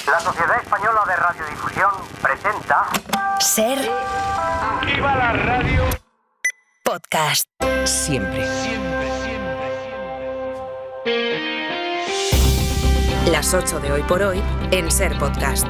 La Sociedad Española de Radiodifusión presenta... Ser... ¡Viva la radio! Podcast. Siempre. Las 8 de hoy por hoy en Ser Podcast.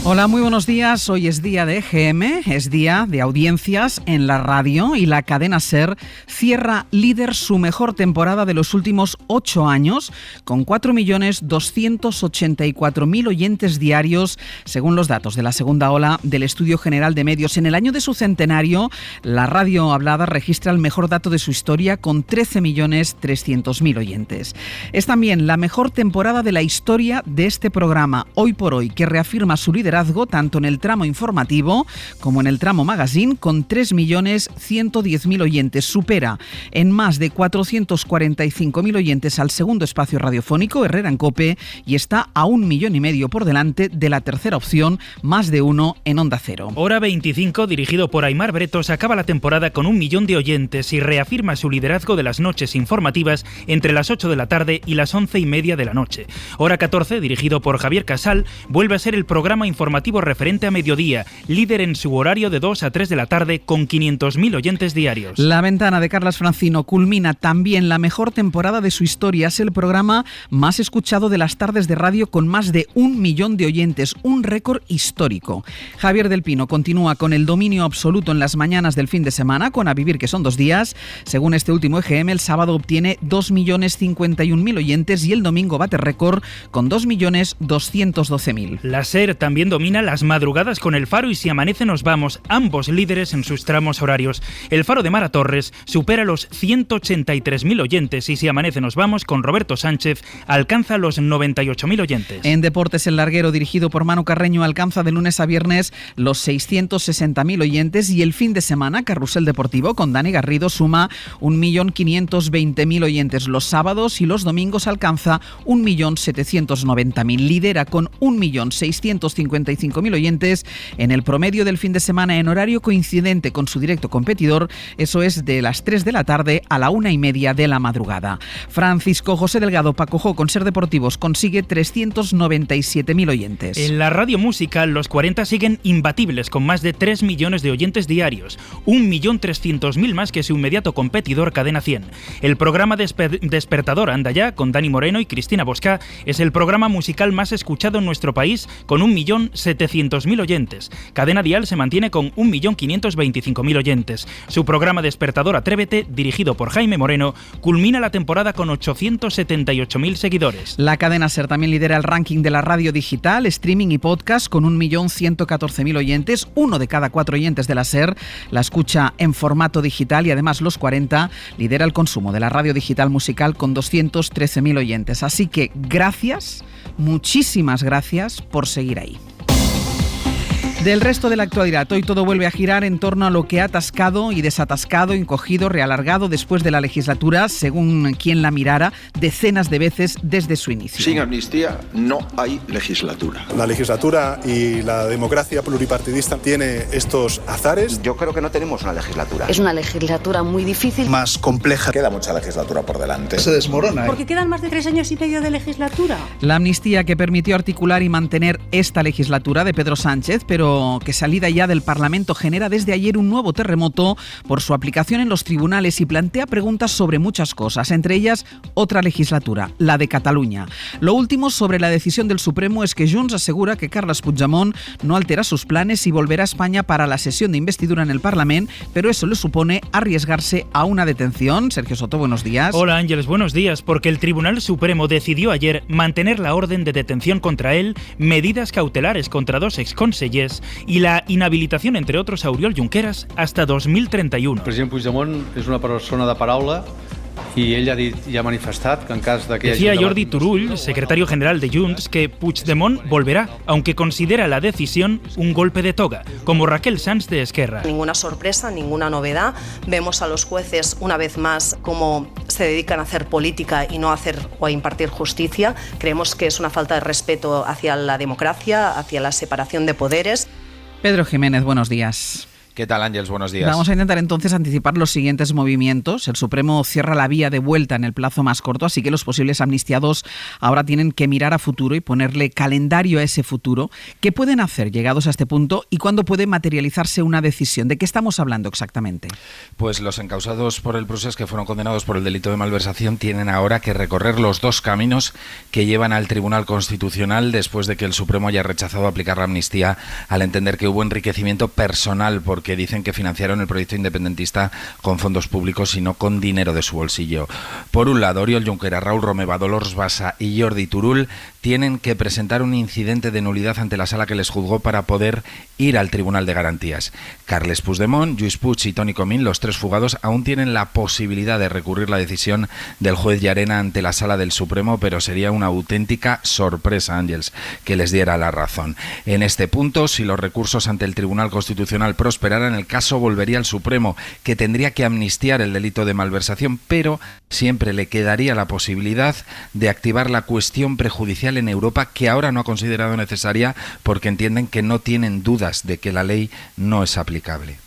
Hola, muy buenos días. Hoy es día de EGM, es día de audiencias en la radio y la cadena SER cierra líder su mejor temporada de los últimos 8 años con 4.284.000 oyentes diarios según los datos de la segunda ola del Estudio General de Medios. En el año de su centenario, la radio hablada registra el mejor dato de su historia con 13.300.000 oyentes. Es también la mejor temporada de la historia de este programa, Hoy por Hoy, que reafirma su liderazgo tanto en el tramo informativo como en el tramo magazine con 3.110.000 oyentes. Supera en más de 445.000 oyentes al segundo espacio radiofónico, Herrera en COPE, y está a 1,5 millones por delante de la tercera opción, Más de Uno en Onda Cero. Hora 25, dirigido por Aimar Bretos, acaba la temporada con 1 millón de oyentes y reafirma su liderazgo de las noches informativas entre las 8 de la tarde y las 11:30 de la noche. Hora 14, dirigido por Javier Casal, vuelve a ser el programa informativo referente a mediodía, líder en su horario de 2 a 3 de la tarde con 500.000 oyentes diarios. La Ventana de Carlas Francino culmina también la mejor temporada de su historia. Es el programa más escuchado de las tardes de radio con más de 1 millón de oyentes, un récord histórico. Javier del Pino continúa con el dominio absoluto en las mañanas del fin de semana con A Vivir, que son 2 días. Según este último EGM, el sábado obtiene 2.051.000 oyentes y el domingo bate récord con 2.212.000. La SER también domina las madrugadas con El Faro y Si Amanece Nos Vamos, ambos líderes en sus tramos horarios. El Faro de Mara Torres supera los 183.000 oyentes y Si Amanece Nos Vamos con Roberto Sánchez alcanza los 98.000 oyentes. En deportes, El Larguero, dirigido por Manu Carreño, alcanza de lunes a viernes los 660.000 oyentes y el fin de semana, Carrusel Deportivo con Dani Garrido suma 1.520.000 oyentes. Los sábados y los domingos alcanza 1.790.000. Lidera con 1.655.000 oyentes en el promedio del fin de semana en horario coincidente con su directo competidor, eso es de las 3 de la tarde a la 1:30 de la madrugada. Francisco José Delgado Pacojó con Ser Deportivos consigue 397.000 oyentes. En la radio musical, los 40 siguen imbatibles con más de 3 millones de oyentes diarios, 1.300.000 más que su inmediato competidor Cadena 100. El programa Despertador anda ya con Dani Moreno y Cristina Bosca es el programa musical más escuchado en nuestro país con 1.700.000 oyentes. Cadena Dial se mantiene con 1.525.000 oyentes. Su programa Despertador Atrévete, dirigido por Jaime Moreno, culmina la temporada con 878.000 seguidores. La cadena SER también lidera el ranking de la radio digital, streaming y podcast con 1.114.000 oyentes. 1 de cada 4 oyentes de la SER la escucha en formato digital y además los 40 lidera el consumo de la radio digital musical con 213.000 oyentes. Así que gracias, muchísimas gracias por seguir ahí. Del resto de la actualidad, hoy todo vuelve a girar en torno a lo que ha atascado y desatascado, encogido, realargado después de la legislatura, según quien la mirara, decenas de veces desde su inicio. Sin amnistía no hay legislatura. La legislatura y la democracia pluripartidista tiene estos azares. Yo creo que no tenemos una legislatura. Es una legislatura muy difícil. Más compleja. Queda mucha legislatura por delante. Se desmorona. Porque quedan más de 3 años y medio de legislatura. La amnistía que permitió articular y mantener esta legislatura de Pedro Sánchez, pero que salida ya del Parlamento genera desde ayer un nuevo terremoto por su aplicación en los tribunales y plantea preguntas sobre muchas cosas, entre ellas otra legislatura, la de Cataluña. Lo último sobre la decisión del Supremo es que Junts asegura que Carles Puigdemont no altera sus planes y volverá a España para la sesión de investidura en el Parlamento, pero eso le supone arriesgarse a una detención. Sergio Soto, buenos días. Hola Ángeles, buenos días, porque el Tribunal Supremo decidió ayer mantener la orden de detención contra él, medidas cautelares contra 2 exconsellers y la inhabilitación, entre otros, a Oriol Junqueras hasta 2031. El president Puigdemont és una persona de paraula y ell ha manifestat que en cas de que... Decía Jordi Turull, secretario general de Junts, que Puigdemont volverá, aunque considera la decisión un golpe de toga, como Raquel Sanz de Esquerra. Ninguna sorpresa, ninguna novedad. Vemos a los jueces una vez más cómo se dedican a hacer política y no a hacer o a impartir justicia. Creemos que es una falta de respeto hacia la democracia, hacia la separación de poderes. Pedro Jiménez, buenos días. ¿Qué tal, Ángels? Buenos días. Vamos a intentar entonces anticipar los siguientes movimientos. El Supremo cierra la vía de vuelta en el plazo más corto, así que los posibles amnistiados ahora tienen que mirar a futuro y ponerle calendario a ese futuro. ¿Qué pueden hacer llegados a este punto y cuándo puede materializarse una decisión? ¿De qué estamos hablando exactamente? Pues los encausados por el procés que fueron condenados por el delito de malversación tienen ahora que recorrer los dos caminos que llevan al Tribunal Constitucional después de que el Supremo haya rechazado aplicar la amnistía al entender que hubo enriquecimiento personal porque dicen que financiaron el proyecto independentista con fondos públicos y no con dinero de su bolsillo. Por un lado, Oriol Junqueras, Raúl Romeva, Dolors Bassa y Jordi Turull tienen que presentar un incidente de nulidad ante la sala que les juzgó para poder ir al Tribunal de Garantías. Carles Puigdemont, Lluís Puig y Toni Comín, los tres fugados, aún tienen la posibilidad de recurrir la decisión del juez Llarena ante la sala del Supremo, pero sería una auténtica sorpresa, Ángels, que les diera la razón. En este punto, si los recursos ante el Tribunal Constitucional prosperaran, el caso volvería al Supremo, que tendría que amnistiar el delito de malversación, pero siempre le quedaría la posibilidad de activar la cuestión prejudicial en Europa, que ahora no ha considerado necesaria porque entienden que no tienen dudas de que la ley no es aplicable.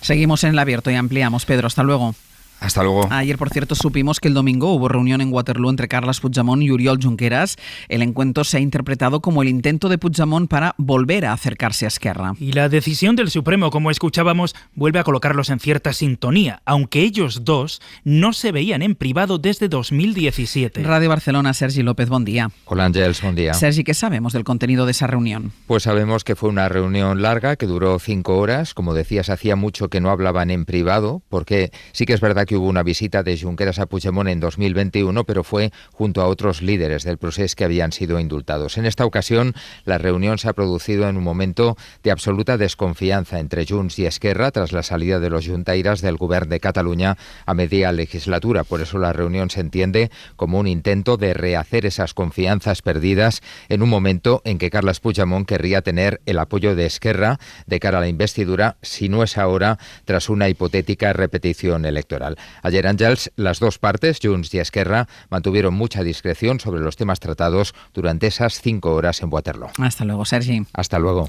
Seguimos en el abierto y ampliamos. Pedro, hasta luego. Hasta luego. Ayer, por cierto, supimos que el domingo hubo reunión en Waterloo entre Carles Puigdemont y Oriol Junqueras. El encuentro se ha interpretado como el intento de Puigdemont para volver a acercarse a Esquerra. Y la decisión del Supremo, como escuchábamos, vuelve a colocarlos en cierta sintonía, aunque ellos dos no se veían en privado desde 2017. Radio Barcelona, Sergi López, buen día. Hola, Ángels, buen día. Sergi, ¿qué sabemos del contenido de esa reunión? Pues sabemos que fue una reunión larga que duró 5 horas. Como decías, hacía mucho que no hablaban en privado, porque sí que es verdad que hubo una visita de Junqueras a Puigdemont en 2021, pero fue junto a otros líderes del procés que habían sido indultados. En esta ocasión, la reunión se ha producido en un momento de absoluta desconfianza entre Junts y Esquerra tras la salida de los juntairas del Govern de Cataluña a media legislatura. Por eso la reunión se entiende como un intento de rehacer esas confianzas perdidas en un momento en que Carles Puigdemont querría tener el apoyo de Esquerra de cara a la investidura, si no es ahora, tras una hipotética repetición electoral. Ayer, Ángels, las dos partes, Junts y Esquerra, mantuvieron mucha discreción sobre los temas tratados durante esas 5 horas en Waterloo. Hasta luego, Sergi. Hasta luego.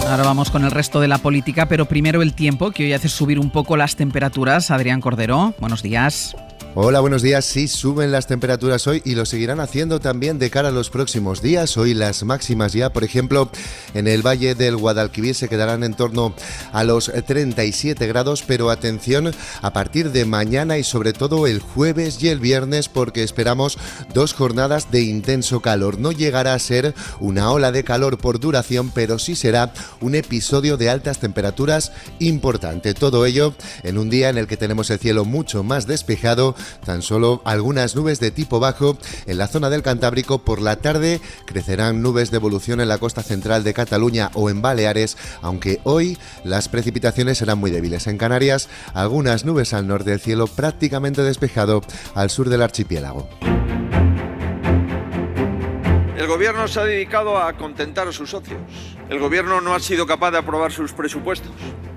Ahora vamos con el resto de la política, pero primero el tiempo, que hoy hace subir un poco las temperaturas. Adrián Cordero, buenos días. Hola, buenos días. Sí, suben las temperaturas hoy y lo seguirán haciendo también de cara a los próximos días. Hoy las máximas ya, por ejemplo, en el Valle del Guadalquivir se quedarán en torno a los 37 grados, pero atención a partir de mañana y sobre todo el jueves y el viernes, porque esperamos 2 jornadas de intenso calor. No llegará a ser una ola de calor por duración, pero sí será un episodio de altas temperaturas importante. Todo ello en un día en el que tenemos el cielo mucho más despejado, tan solo algunas nubes de tipo bajo en la zona del Cantábrico. Por la tarde crecerán nubes de evolución en la costa central de Cataluña o en Baleares, aunque hoy las precipitaciones serán muy débiles. En Canarias, algunas nubes al norte del cielo prácticamente despejado al sur del archipiélago. El gobierno se ha dedicado a contentar a sus socios. El gobierno no ha sido capaz de aprobar sus presupuestos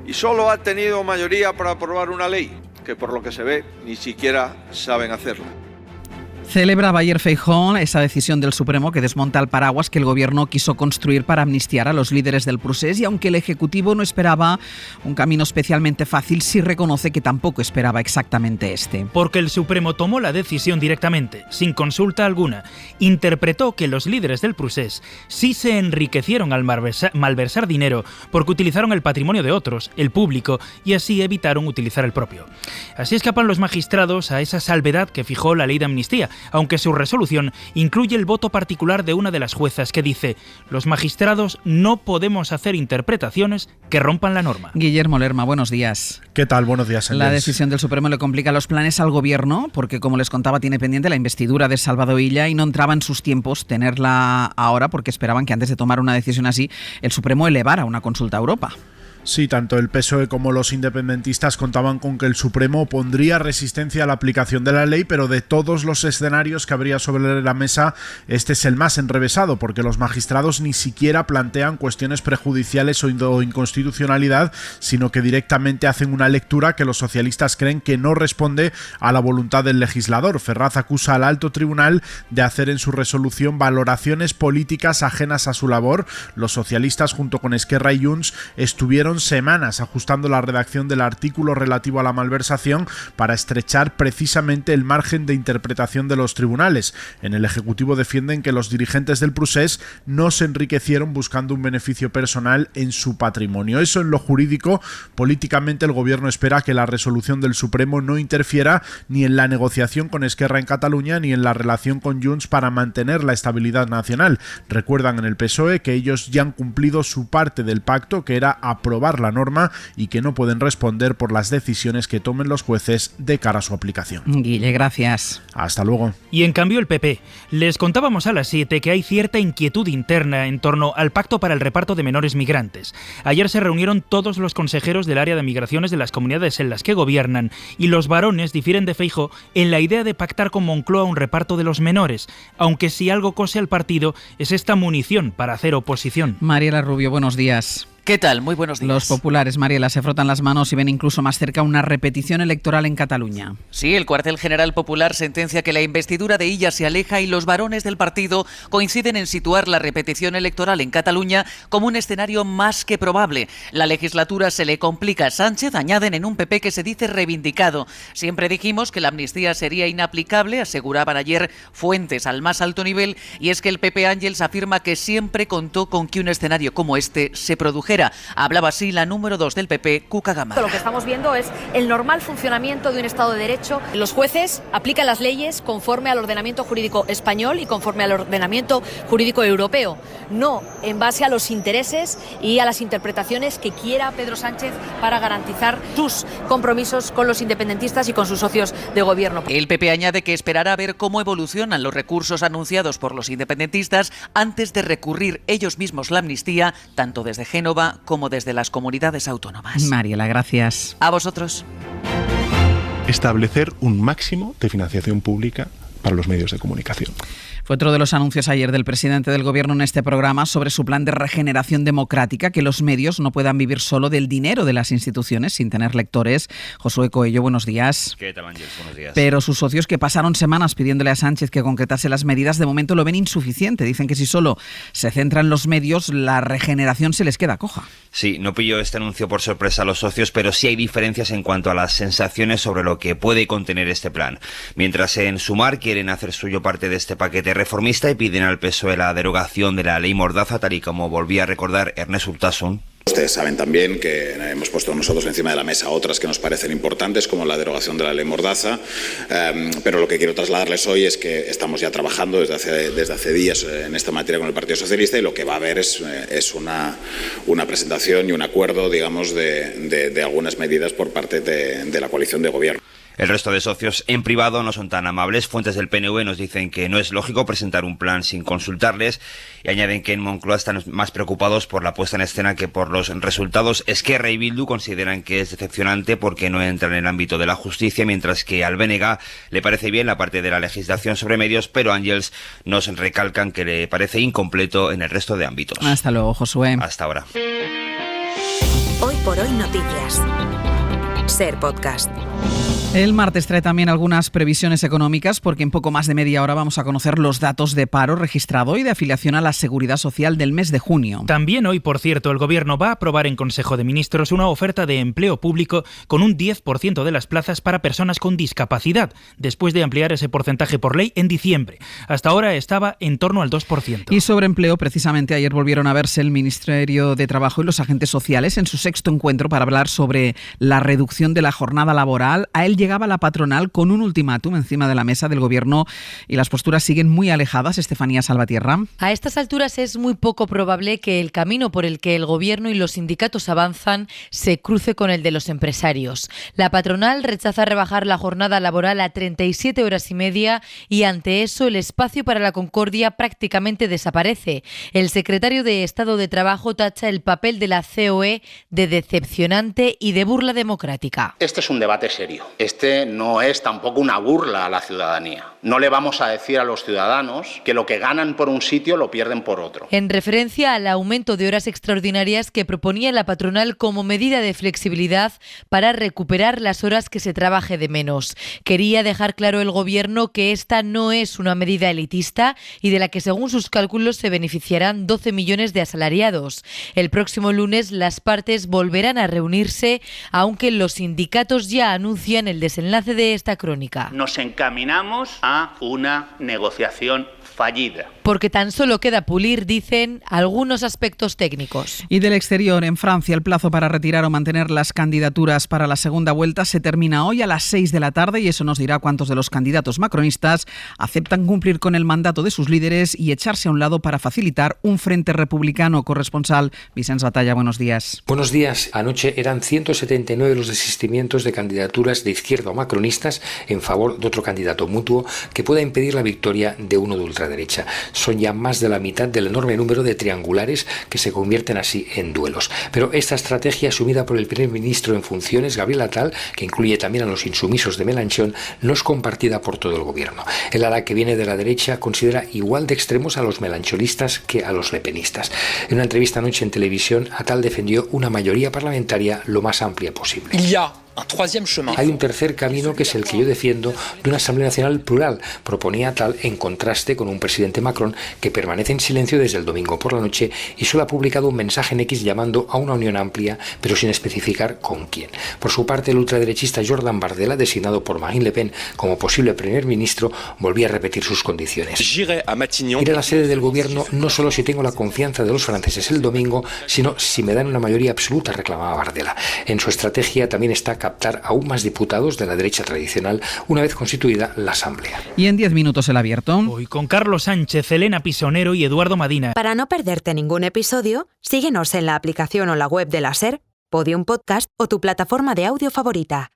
y solo ha tenido mayoría para aprobar una ley que, por lo que se ve, ni siquiera saben hacerlo. Celebraba ayer Feijóo esa decisión del Supremo que desmonta el paraguas que el Gobierno quiso construir para amnistiar a los líderes del procés, y aunque el Ejecutivo no esperaba un camino especialmente fácil, sí reconoce que tampoco esperaba exactamente este. Porque el Supremo tomó la decisión directamente, sin consulta alguna. Interpretó que los líderes del procés sí se enriquecieron al malversar dinero porque utilizaron el patrimonio de otros, el público, y así evitaron utilizar el propio. Así escapan los magistrados a esa salvedad que fijó la ley de amnistía, aunque su resolución incluye el voto particular de una de las juezas que dice: los magistrados no podemos hacer interpretaciones que rompan la norma. Guillermo Lerma, buenos días. ¿Qué tal? Buenos días, Ángels. La decisión del Supremo le complica los planes al Gobierno porque, como les contaba, tiene pendiente la investidura de Salvador Illa y no entraba en sus tiempos tenerla ahora porque esperaban que antes de tomar una decisión así el Supremo elevara una consulta a Europa. Sí, tanto el PSOE como los independentistas contaban con que el Supremo pondría resistencia a la aplicación de la ley, pero de todos los escenarios que habría sobre la mesa, este es el más enrevesado, porque los magistrados ni siquiera plantean cuestiones prejudiciales o inconstitucionalidad, sino que directamente hacen una lectura que los socialistas creen que no responde a la voluntad del legislador. Ferraz acusa al alto tribunal de hacer en su resolución valoraciones políticas ajenas a su labor. Los socialistas, junto con Esquerra y Junts, estuvieron semanas ajustando la redacción del artículo relativo a la malversación para estrechar precisamente el margen de interpretación de los tribunales. En el Ejecutivo defienden que los dirigentes del procés no se enriquecieron buscando un beneficio personal en su patrimonio. Eso en lo jurídico. Políticamente, el Gobierno espera que la resolución del Supremo no interfiera ni en la negociación con Esquerra en Cataluña ni en la relación con Junts para mantener la estabilidad nacional. Recuerdan en el PSOE que ellos ya han cumplido su parte del pacto, que era aprobar la norma, y que no pueden responder por las decisiones que tomen los jueces de cara a su aplicación. Guille, gracias. Hasta luego. Y en cambio el PP. Les contábamos a las 7 que hay cierta inquietud interna en torno al pacto para el reparto de menores migrantes. Ayer se reunieron todos los consejeros del área de migraciones de las comunidades en las que gobiernan, y los varones difieren de Feijóo en la idea de pactar con Moncloa un reparto de los menores, aunque si algo cose al partido es esta munición para hacer oposición. Mariela Rubio, buenos días. ¿Qué tal? Muy buenos días. Los populares, Mariela, se frotan las manos y ven incluso más cerca una repetición electoral en Cataluña. Sí, el cuartel general popular sentencia que la investidura de Illa se aleja y los varones del partido coinciden en situar la repetición electoral en Cataluña como un escenario más que probable. La legislatura se le complica a Sánchez, añaden en un PP que se dice reivindicado. Siempre dijimos que la amnistía sería inaplicable, aseguraban ayer fuentes al más alto nivel, y es que el PP Ángels afirma que siempre contó con que un escenario como este se produjera. Hablaba así la número 2 del PP, Cuca Gamarra. Lo que estamos viendo es el normal funcionamiento de un Estado de Derecho. Los jueces aplican las leyes conforme al ordenamiento jurídico español y conforme al ordenamiento jurídico europeo, no en base a los intereses y a las interpretaciones que quiera Pedro Sánchez para garantizar sus compromisos con los independentistas y con sus socios de gobierno. El PP añade que esperará a ver cómo evolucionan los recursos anunciados por los independentistas antes de recurrir ellos mismos la amnistía, tanto desde Génova como desde las comunidades autónomas. Mariela, gracias. A vosotros. Establecer un máximo de financiación pública para los medios de comunicación. Fue otro de los anuncios ayer del presidente del Gobierno en este programa sobre su plan de regeneración democrática, que los medios no puedan vivir solo del dinero de las instituciones sin tener lectores. Josué Coello, buenos días. ¿Qué tal, Ángel? Buenos días. Pero sus socios, que pasaron semanas pidiéndole a Sánchez que concretase las medidas, de momento lo ven insuficiente. Dicen que si solo se centra en los medios, la regeneración se les queda coja. Sí, no pilló este anuncio por sorpresa a los socios, pero sí hay diferencias en cuanto a las sensaciones sobre lo que puede contener este plan. Mientras en Sumar quieren hacer suyo parte de este paquete reformista y piden al PSOE la derogación de la ley Mordaza, tal y como volvía a recordar Ernest Urtasun. Ustedes saben también que hemos puesto nosotros encima de la mesa otras que nos parecen importantes, como la derogación de la ley Mordaza, pero lo que quiero trasladarles hoy es que estamos ya trabajando desde hace días en esta materia con el Partido Socialista, y lo que va a haber es una presentación y un acuerdo, digamos, de algunas medidas por parte de la coalición de gobierno. El resto de socios en privado no son tan amables. Fuentes del PNV nos dicen que no es lógico presentar un plan sin consultarles, y añaden que en Moncloa están más preocupados por la puesta en escena que por los resultados. Esquerra y Bildu consideran que es decepcionante porque no entra en el ámbito de la justicia, mientras que al BNG le parece bien la parte de la legislación sobre medios, pero Ángels nos recalcan que le parece incompleto en el resto de ámbitos. Hasta luego, Josué. Hasta ahora. Hoy por hoy noticias. Ser Podcast. El martes trae también algunas previsiones económicas, porque en poco más de media hora vamos a conocer los datos de paro registrado y de afiliación a la Seguridad Social del mes de junio. También hoy, por cierto, el Gobierno va a aprobar en Consejo de Ministros una oferta de empleo público con un 10% de las plazas para personas con discapacidad, después de ampliar ese porcentaje por ley en diciembre. Hasta ahora estaba en torno al 2%. Y sobre empleo, precisamente ayer volvieron a verse el Ministerio de Trabajo y los agentes sociales en su sexto encuentro para hablar sobre la reducción de la jornada laboral electoral. A él llegaba la patronal con un ultimátum encima de la mesa del gobierno y las posturas siguen muy alejadas. Estefanía Salvatierra. A estas alturas es muy poco probable que el camino por el que el gobierno y los sindicatos avanzan se cruce con el de los empresarios. La patronal rechaza rebajar la jornada laboral a 37 horas y media y ante eso el espacio para la concordia prácticamente desaparece. El secretario de Estado de Trabajo tacha el papel de la COE de decepcionante y de burla democrática. Este es un debate serio. Este no es tampoco una burla a la ciudadanía. No le vamos a decir a los ciudadanos que lo que ganan por un sitio lo pierden por otro. En referencia al aumento de horas extraordinarias que proponía la patronal como medida de flexibilidad para recuperar las horas que se trabaje de menos. Quería dejar claro el gobierno que esta no es una medida elitista y de la que según sus cálculos se beneficiarán 12 millones de asalariados. El próximo lunes las partes volverán a reunirse, aunque los sindicatos ya anuncian el desenlace de esta crónica. Nos encaminamos a una negociación fallida. Porque tan solo queda pulir, dicen, algunos aspectos técnicos. Y del exterior, en Francia, el plazo para retirar o mantener las candidaturas para la segunda vuelta se termina hoy a las 6 de la tarde y eso nos dirá cuántos de los candidatos macronistas aceptan cumplir con el mandato de sus líderes y echarse a un lado para facilitar un frente republicano. Corresponsal Vicens Batalla, buenos días. Buenos días. Anoche eran 179 los desistimientos de candidaturas de izquierda o macronistas en favor de otro candidato mutuo que pueda impedir la victoria de uno de ultraderecha. Son ya más de la mitad del enorme número de triangulares que se convierten así en duelos. Pero esta estrategia asumida por el primer ministro en funciones, Gabriel Attal, que incluye también a los insumisos de Mélenchon, no es compartida por todo el gobierno. El ala que viene de la derecha considera igual de extremos a los melanchonistas que a los lepenistas. En una entrevista anoche en televisión, Attal defendió una mayoría parlamentaria lo más amplia posible. Hay un tercer camino que es el que yo defiendo de una Asamblea Nacional plural, proponía Attal en contraste con un presidente Macron que permanece en silencio desde el domingo por la noche y solo ha publicado un mensaje en X llamando a una unión amplia, pero sin especificar con quién. Por su parte, el ultraderechista Jordan Bardella, designado por Marine Le Pen como posible primer ministro, volvía a repetir sus condiciones. Iré a la sede del gobierno no solo si tengo la confianza de los franceses el domingo, sino si me dan una mayoría absoluta, reclamaba Bardella. En su estrategia también está captar aún más diputados de la derecha tradicional una vez constituida la Asamblea. Y en 10 minutos el abierto. Hoy con Carlos Sánchez, Elena Pisonero y Eduardo Madina. Para no perderte ningún episodio, síguenos en la aplicación o la web de la SER, Podium Podcast o tu plataforma de audio favorita.